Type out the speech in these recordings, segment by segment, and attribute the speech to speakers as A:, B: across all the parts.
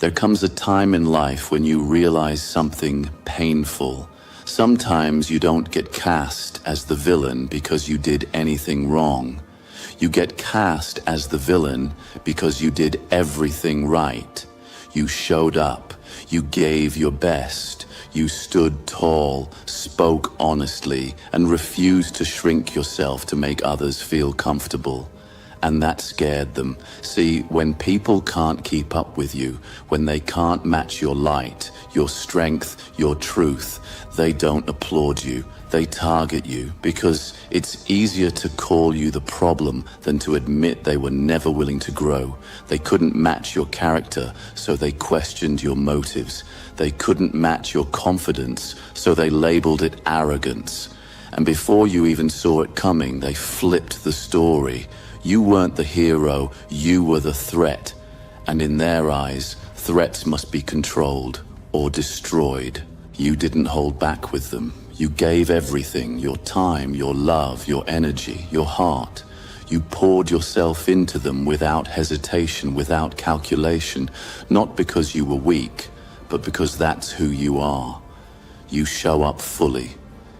A: There comes a time in life when you realize something painful. Sometimes you don't get cast as the villain because you did anything wrong. You get cast as the villain because you did everything right. You showed up, you gave your best, you stood tall, spoke honestly, and refused to shrink yourself to make others feel comfortable. And that scared them. See, when people can't keep up with you, when they can't match your light, your strength, your truth, they don't applaud you. They target you because it's easier to call you the problem than to admit they were never willing to grow. They couldn't match your character, so they questioned your motives. They couldn't match your confidence, so they labeled it arrogance. And before you even saw it coming, they flipped the story. You weren't the hero, you were the threat. And in their eyes, threats must be controlled or destroyed. You didn't hold back with them. You gave everything, your time, your love, your energy, your heart. You poured yourself into them without hesitation, without calculation, not because you were weak, but because that's who you are. You show up fully.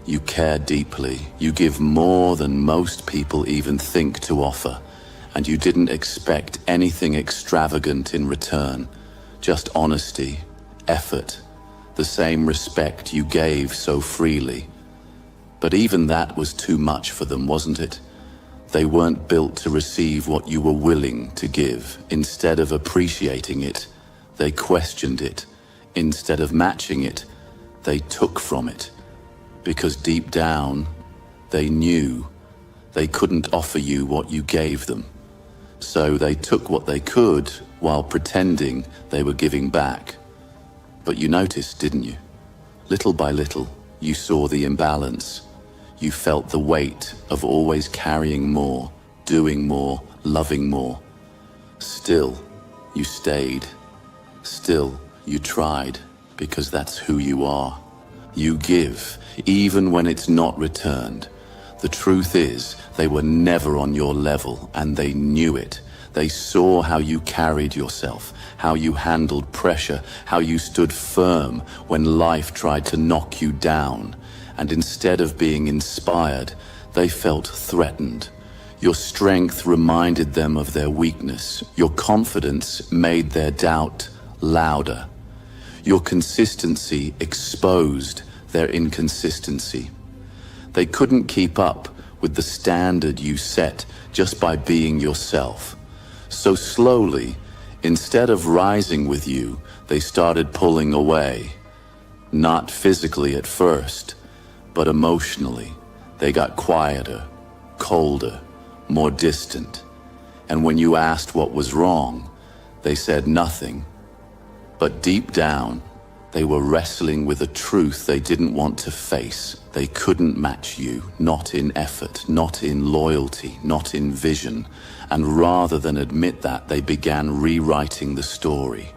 A: You care deeply. You give more than most people even think to offer. And you didn't expect anything extravagant in return. Just honesty, effort, the same respect you gave so freely. But even that was too much for them, wasn't it? They weren't built to receive what you were willing to give. Instead of appreciating it, they questioned it. Instead of matching it, they took from it. Because deep down, they knew they couldn't offer you what you gave them. So they took what they could while pretending they were giving back. But you noticed, didn't you? Little by little, you saw the imbalance. You felt the weight of always carrying more, doing more, loving more. Still, you stayed. Still, you tried, because that's who you are. You give, even when it's not returned. The truth is, they were never on your level, and they knew it. They saw how you carried yourself, how you handled pressure, how you stood firm when life tried to knock you down. And instead of being inspired, they felt threatened. Your strength reminded them of their weakness. Your confidence made their doubt louder. Your consistency exposed their inconsistency. They couldn't keep up with the standard you set just by being yourself. So slowly, instead of rising with you, they started pulling away. Not physically at first, but emotionally. They got quieter, colder, more distant. And when you asked what was wrong, they said nothing. But deep down, they were wrestling with a truth they didn't want to face. They couldn't match you, not in effort, not in loyalty, not in vision. And rather than admit that, they began rewriting the story.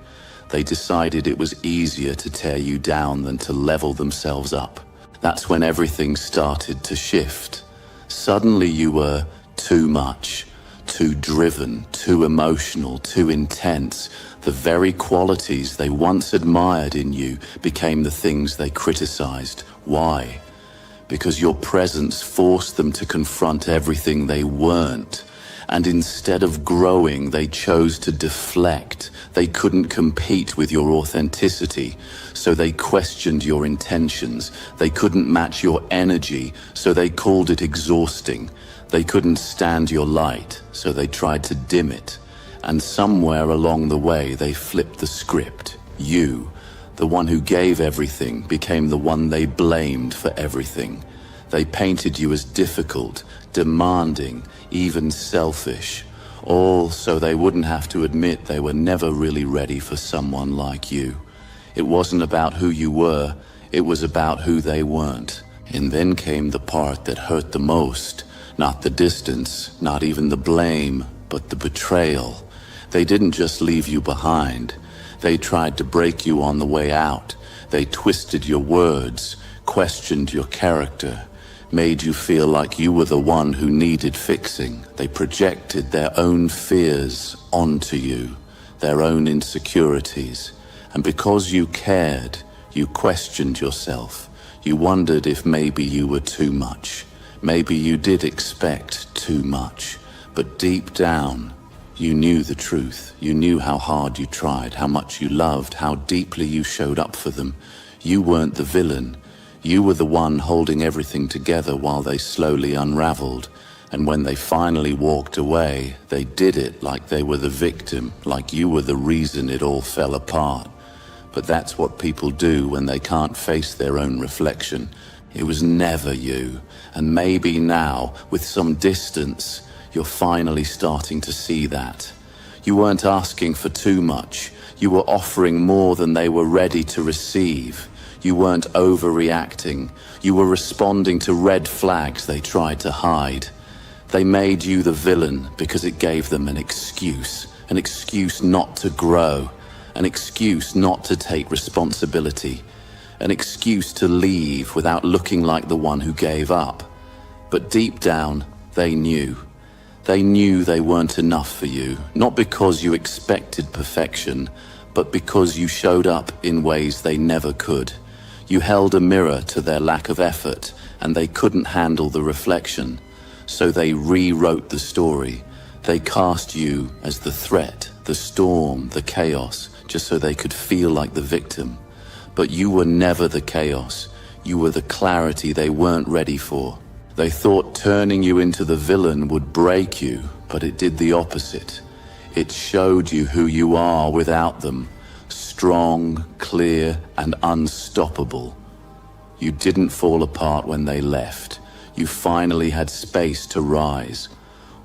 A: They decided it was easier to tear you down than to level themselves up. That's when everything started to shift. Suddenly you were too much, too driven, too emotional, too intense. The very qualities they once admired in you became the things they criticized. Why? Because your presence forced them to confront everything they weren't. And instead of growing, they chose to deflect. They couldn't compete with your authenticity, so they questioned your intentions. They couldn't match your energy, so they called it exhausting. They couldn't stand your light, so they tried to dim it. And somewhere along the way, they flipped the script. You, the one who gave everything, became the one they blamed for everything. They painted you as difficult, demanding, even selfish, all so they wouldn't have to admit they were never really ready for someone like you. It wasn't about who you were, it was about who they weren't. And then came the part that hurt the most. Not the distance, not even the blame, but the betrayal. They didn't just leave you behind. They tried to break you on the way out. They twisted your words, questioned your character, made you feel like you were the one who needed fixing. They projected their own fears onto you, their own insecurities. And because you cared, you questioned yourself. You wondered if maybe you were too much. Maybe you did expect too much. But deep down, you knew the truth. You knew how hard you tried, how much you loved, how deeply you showed up for them. You weren't the villain. You were the one holding everything together while they slowly unraveled. And when they finally walked away, they did it like they were the victim, like you were the reason it all fell apart. But that's what people do when they can't face their own reflection. It was never you. And maybe now, with some distance, you're finally starting to see that. You weren't asking for too much. You were offering more than they were ready to receive. You weren't overreacting. You were responding to red flags they tried to hide. They made you the villain because it gave them an excuse not to grow, an excuse not to take responsibility, an excuse to leave without looking like the one who gave up. But deep down, they knew. They knew they weren't enough for you, not because you expected perfection, but because you showed up in ways they never could. You held a mirror to their lack of effort, and they couldn't handle the reflection. So they rewrote the story. They cast you as the threat, the storm, the chaos, just so they could feel like the victim. But you were never the chaos. You were the clarity they weren't ready for. They thought turning you into the villain would break you, but it did the opposite. It showed you who you are without them. Strong, clear, and unstoppable. You didn't fall apart when they left. You finally had space to rise.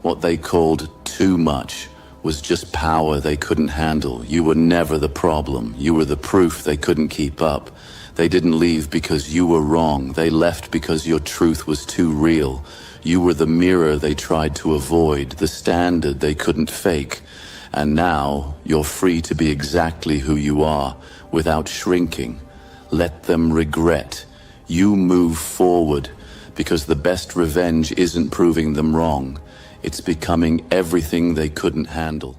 A: What they called too much was just power they couldn't handle. You were never the problem. You were the proof they couldn't keep up. They didn't leave because you were wrong. They left because your truth was too real. You were the mirror they tried to avoid, the standard they couldn't fake. And now you're free to be exactly who you are without shrinking. Let them regret. You move forward. Because the best revenge isn't proving them wrong. It's becoming everything they couldn't handle.